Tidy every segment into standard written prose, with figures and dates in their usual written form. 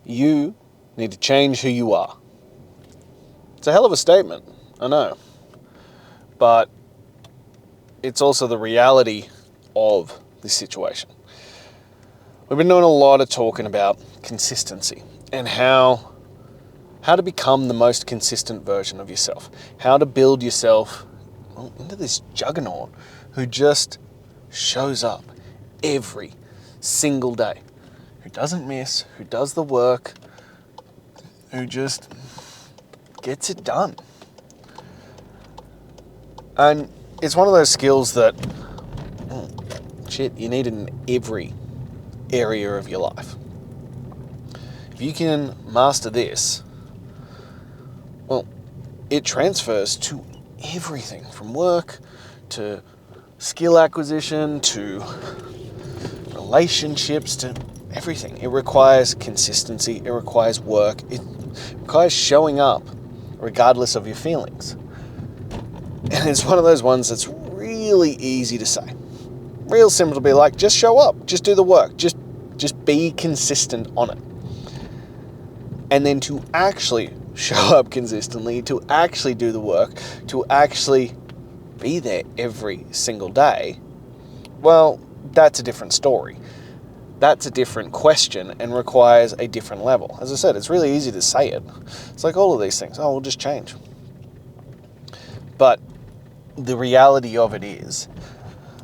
You need to change who you are. It's a hell of a statement, I know. But it's also the reality of this situation. We've been doing a lot of talking about consistency and how to become the most consistent version of yourself. How to build yourself into this juggernaut who just shows up every single day. Who doesn't miss, who does the work, who just gets it done. And it's one of those skills that, you need in every area of your life. If you can master this, well, it transfers to everything from work to skill acquisition to relationships to everything. It requires consistency, it requires work, it requires showing up regardless of your feelings. And it's one of those ones that's really easy to say. Real simple to be like, just show up, just do the work, just be consistent on it. And then to actually show up consistently, to actually do the work, to actually be there every single day, well, that's a different story. That's a different question and requires a different level. As I said, it's really easy to say it. It's like all of these things. Oh, we'll just change. But the reality of it is,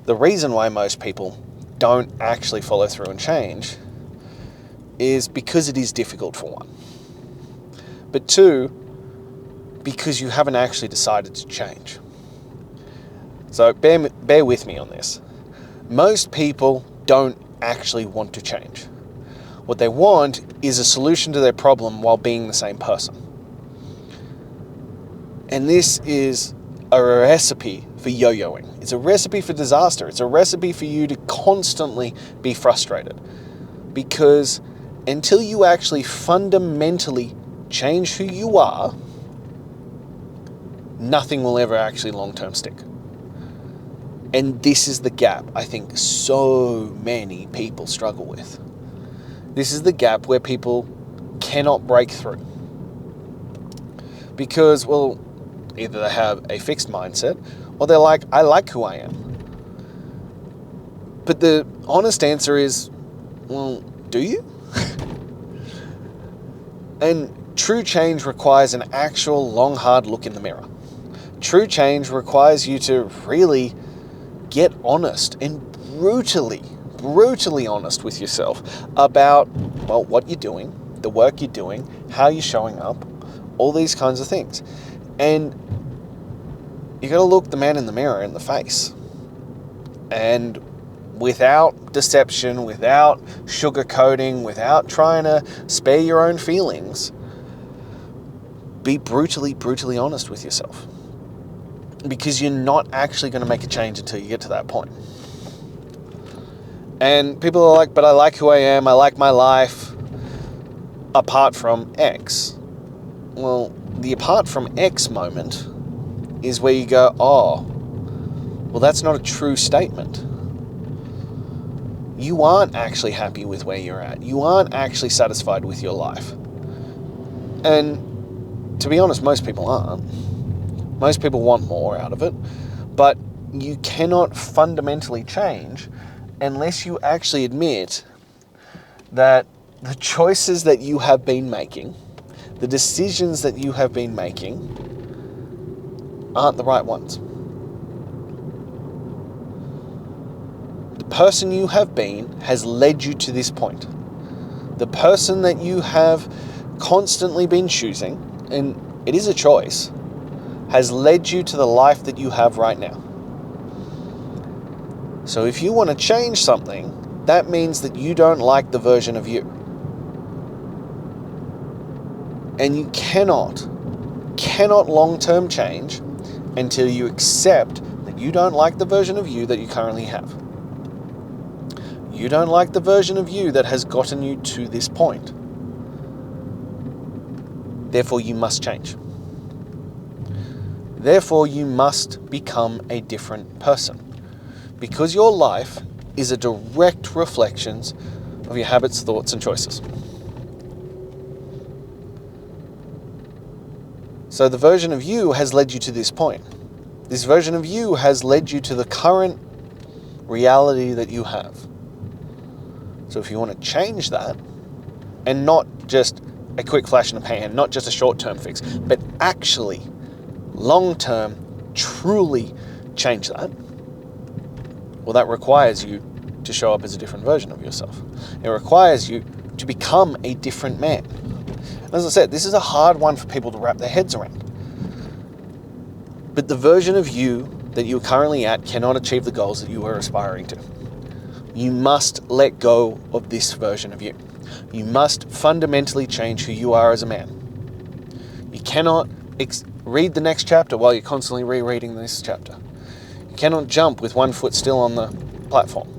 the reason why most people don't actually follow through and change is because it is difficult, for one. But two, because you haven't actually decided to change. So bear with me on this. Most people don't actually want to change. What they want is a solution to their problem while being the same person. And this is a recipe for yo-yoing. It's a recipe for disaster. It's a recipe for you to constantly be frustrated. Because until you actually fundamentally change who you are, nothing will ever actually long-term stick. And this is the gap I think so many people struggle with. This is the gap where people cannot break through. Because, well, either they have a fixed mindset or they're like, I like who I am. But the honest answer is, well, do you? And true change requires an actual long, hard look in the mirror. True change requires you to really get honest and brutally honest with yourself about, well, what you're doing, the work you're doing, how you're showing up, all these kinds of things. And you got to look the man in the mirror in the face. And without deception, without sugarcoating, without trying to spare your own feelings, be brutally honest with yourself. Because you're not actually going to make a change until you get to that point. And people are like, but I like who I am, I like my life, apart from X. Well, the apart from X moment is where you go, oh, well, that's not a true statement. You aren't actually happy with where you're at. You aren't actually satisfied with your life. And to be honest, most people aren't. Most people want more out of it, but you cannot fundamentally change unless you actually admit that the choices that you have been making, the decisions that you have been making, aren't the right ones. The person you have been has led you to this point. The person that you have constantly been choosing, and it is a choice, has led you to the life that you have right now. So if you want to change something, that means that you don't like the version of you. And you cannot long-term change until you accept that you don't like the version of you that you currently have. You don't like the version of you that has gotten you to this point. Therefore, you must change. Therefore, you must become a different person. Because your life is a direct reflection of your habits, thoughts, and choices. So the version of you has led you to this point. This version of you has led you to the current reality that you have. So if you want to change that, and not just a quick flash in the pan, not just a short-term fix, but actually long-term, truly change that, well, that requires you to show up as a different version of yourself. It requires you to become a different man. And as I said, this is a hard one for people to wrap their heads around. But the version of you that you're currently at cannot achieve the goals that you are aspiring to. You must let go of this version of you. You must fundamentally change who you are as a man. You cannot read the next chapter while you're constantly rereading this chapter. You cannot jump with one foot still on the platform.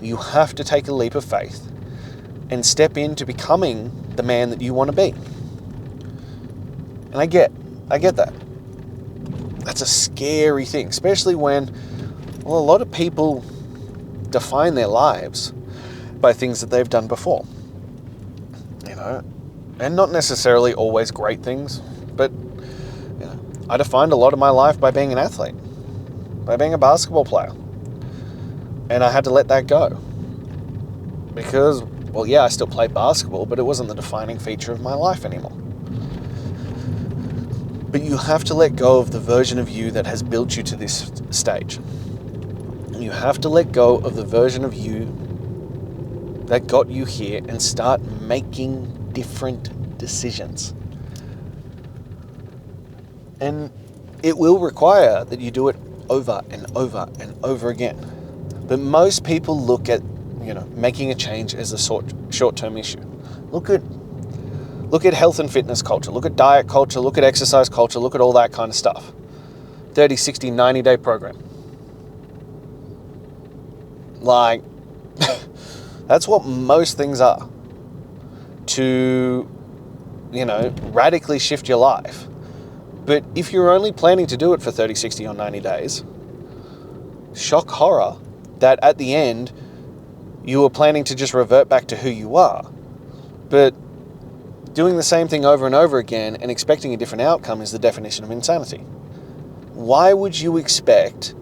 You have to take a leap of faith and step into becoming the man that you want to be. And I get that. That's a scary thing, especially when, well, a lot of people define their lives by things that they've done before. And not necessarily always great things, but I defined a lot of my life by being an athlete, by being a basketball player. And I had to let that go. Because, well, yeah, I still played basketball, but it wasn't the defining feature of my life anymore. But you have to let go of the version of you that has built you to this stage. You have to let go of the version of you that got you here and start making different decisions. And it will require that you do it over and over and over again. But most people look at, making a change as a short-term issue. Look at health and fitness culture. Look at diet culture. Look at exercise culture. Look at all that kind of stuff. 30, 60, 90-day program. Like, that's what most things are. To, radically shift your life. But if you're only planning to do it for 30, 60, or 90 days, shock horror that at the end, you were planning to just revert back to who you are. But doing the same thing over and over again and expecting a different outcome is the definition of insanity. Why would you expect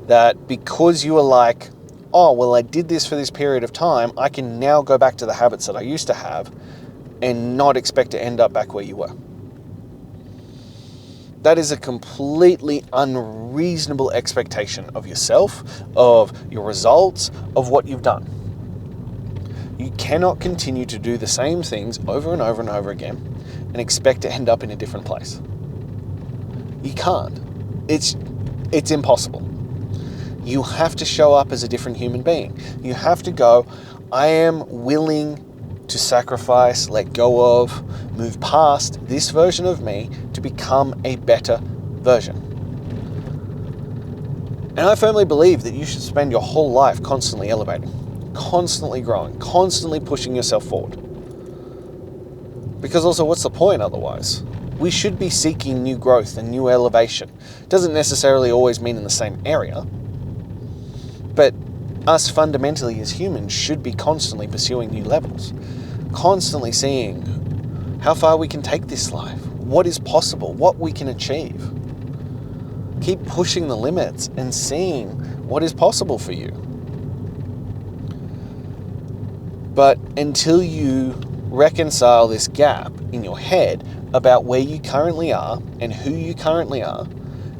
that because you were like, oh, well, I did this for this period of time, I can now go back to the habits that I used to have and not expect to end up back where you were? That is a completely unreasonable expectation of yourself, of your results, of what you've done. You cannot continue to do the same things over and over and over again and expect to end up in a different place. You can't. It's impossible. You have to show up as a different human being. You have to go, I am willing to sacrifice, let go of, move past this version of me to become a better version. And I firmly believe that you should spend your whole life constantly elevating, constantly growing, constantly pushing yourself forward. Because also, what's the point otherwise? We should be seeking new growth and new elevation. It doesn't necessarily always mean in the same area, but us fundamentally as humans should be constantly pursuing new levels, constantly seeing how far we can take this life, what is possible, what we can achieve. Keep pushing the limits and seeing what is possible for you. But until you reconcile this gap in your head about where you currently are and who you currently are,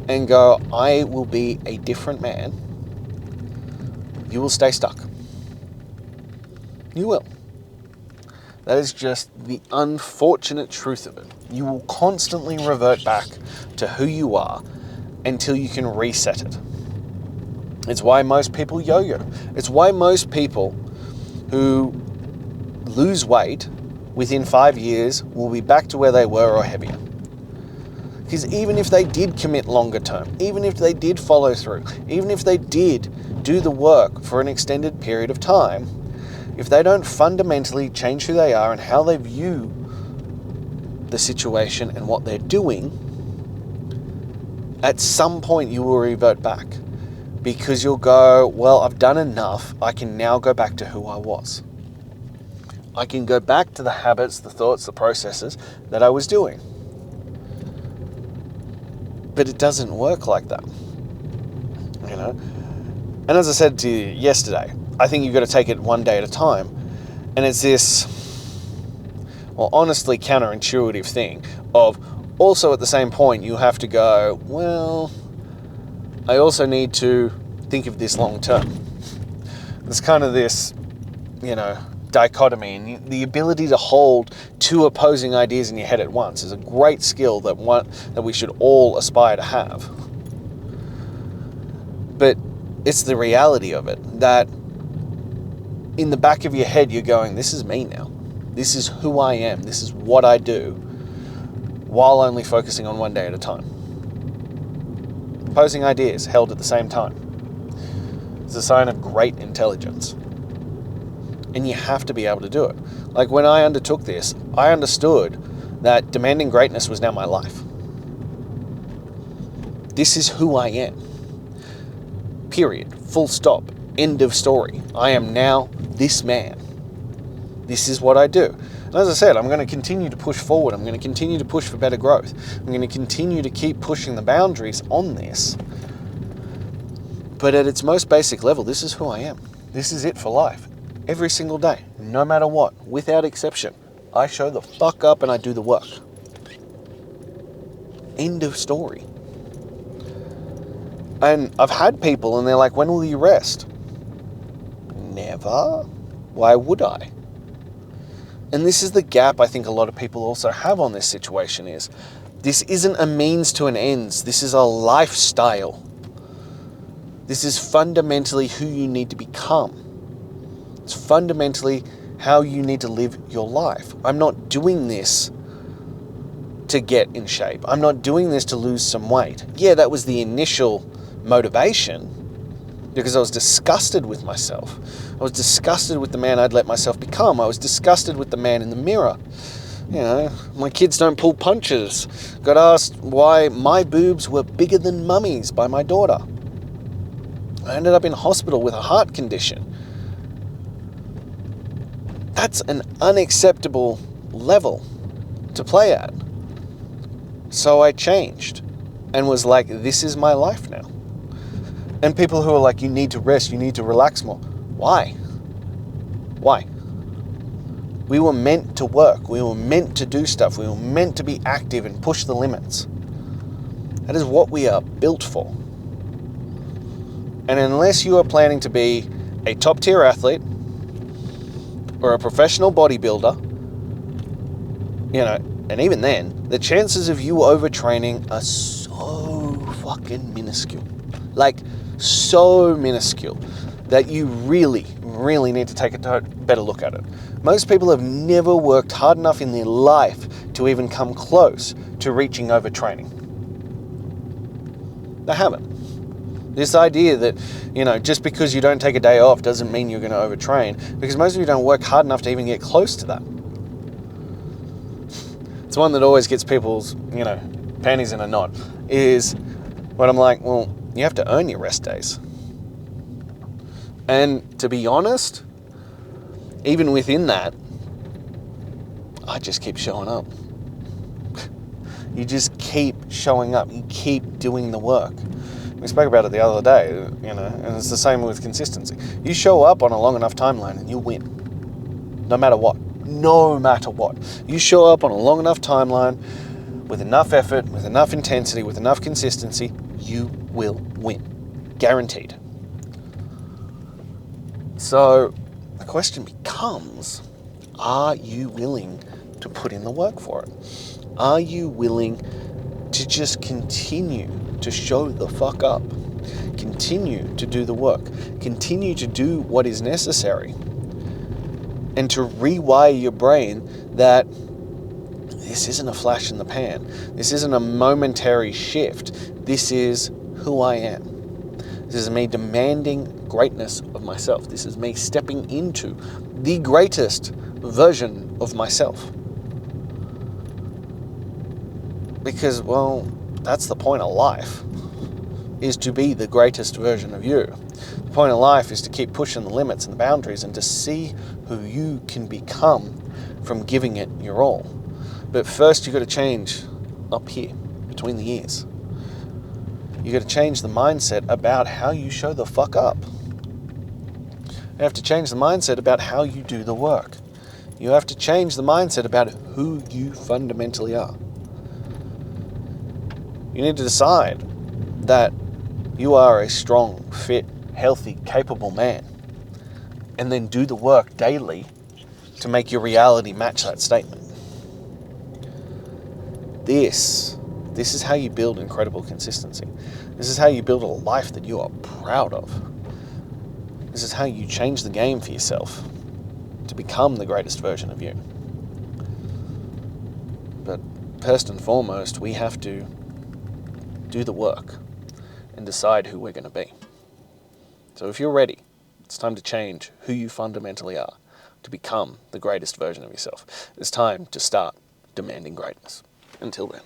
and go, I will be a different man, you will stay stuck. You will. That is just the unfortunate truth of it. You will constantly revert back to who you are until you can reset it. It's why most people yo-yo. It's why most people who lose weight within 5 years will be back to where they were or heavier. Because even if they did commit longer term, even if they did follow through, even if they did do the work for an extended period of time, if they don't fundamentally change who they are and how they view the situation and what they're doing, at some point you will revert back. Because you'll go, well, I've done enough, I can now go back to who I was. I can go back to the habits, the thoughts, the processes that I was doing. But it doesn't work like that, you know? And as I said to you yesterday, I think you've got to take it one day at a time. And it's this, well, honestly counterintuitive thing of also at the same point you have to go, well, I also need to think of this long term. There's kind of this, dichotomy, and the ability to hold two opposing ideas in your head at once is a great skill that we should all aspire to have. But it's the reality of it that in the back of your head you're going, this is me now. This is who I am. This is what I do, while only focusing on one day at a time. Opposing ideas held at the same time. It's a sign of great intelligence. And you have to be able to do it. Like when I undertook this, I understood that demanding greatness was now my life. This is who I am. Period. Full stop. End of story. I am now this man. This is what I do. And as I said, I'm going to continue to push forward. I'm going to continue to push for better growth. I'm going to continue to keep pushing the boundaries on this. But at its most basic level, this is who I am. This is it for life. Every single day, no matter what, without exception, I show the fuck up and I do the work. End of story. And I've had people and they're like, when will you rest? Never. Why would I? And this is the gap I think a lot of people also have on this situation is, this isn't a means to an end. This is a lifestyle. This is fundamentally who you need to become. It's fundamentally how you need to live your life. I'm not doing this to get in shape. I'm not doing this to lose some weight. Yeah, that was the initial motivation because I was disgusted with myself. I was disgusted with the man I'd let myself become. I was disgusted with the man in the mirror. My kids don't pull punches. Got asked why my boobs were bigger than mummy's by my daughter. I ended up in hospital with a heart condition. That's an unacceptable level to play at. So I changed and was like, this is my life now. And people who are like, you need to rest, you need to relax more. Why? Why? We were meant to work. We were meant to do stuff. We were meant to be active and push the limits. That is what we are built for. And unless you are planning to be a top tier athlete, or a professional bodybuilder, and even then, the chances of you overtraining are so fucking minuscule. Like, so minuscule that you really, really need to take a better look at it. Most people have never worked hard enough in their life to even come close to reaching overtraining. They haven't. This idea that, just because you don't take a day off doesn't mean you're going to overtrain, because most of you don't work hard enough to even get close to that. It's one that always gets people's, panties in a knot, is when I'm like, well, you have to earn your rest days. And to be honest, even within that, I just keep showing up. You just keep showing up. You keep doing the work. We spoke about it the other day, and it's the same with consistency. You show up on a long enough timeline and you'll win. No matter what. No matter what. You show up on a long enough timeline with enough effort, with enough intensity, with enough consistency, you will win. Guaranteed. So the question becomes, are you willing to put in the work for it? Are you willing to just continue to show the fuck up, continue to do the work, continue to do what is necessary, and to rewire your brain that this isn't a flash in the pan, this isn't a momentary shift, this is who I am. This is me demanding greatness of myself. This is me stepping into the greatest version of myself. Because, well, that's the point of life, is to be the greatest version of you. The point of life is to keep pushing the limits and the boundaries and to see who you can become from giving it your all. But first you've got to change up here, between the ears. You got to change the mindset about how you show the fuck up. You have to change the mindset about how you do the work. You have to change the mindset about who you fundamentally are. You need to decide that you are a strong, fit, healthy, capable man, and then do the work daily to make your reality match that statement. This is how you build incredible consistency. This is how you build a life that you are proud of. This is how you change the game for yourself to become the greatest version of you. But first and foremost, we have to do the work and decide who we're going to be. So if you're ready, it's time to change who you fundamentally are to become the greatest version of yourself. It's time to start demanding greatness. Until then.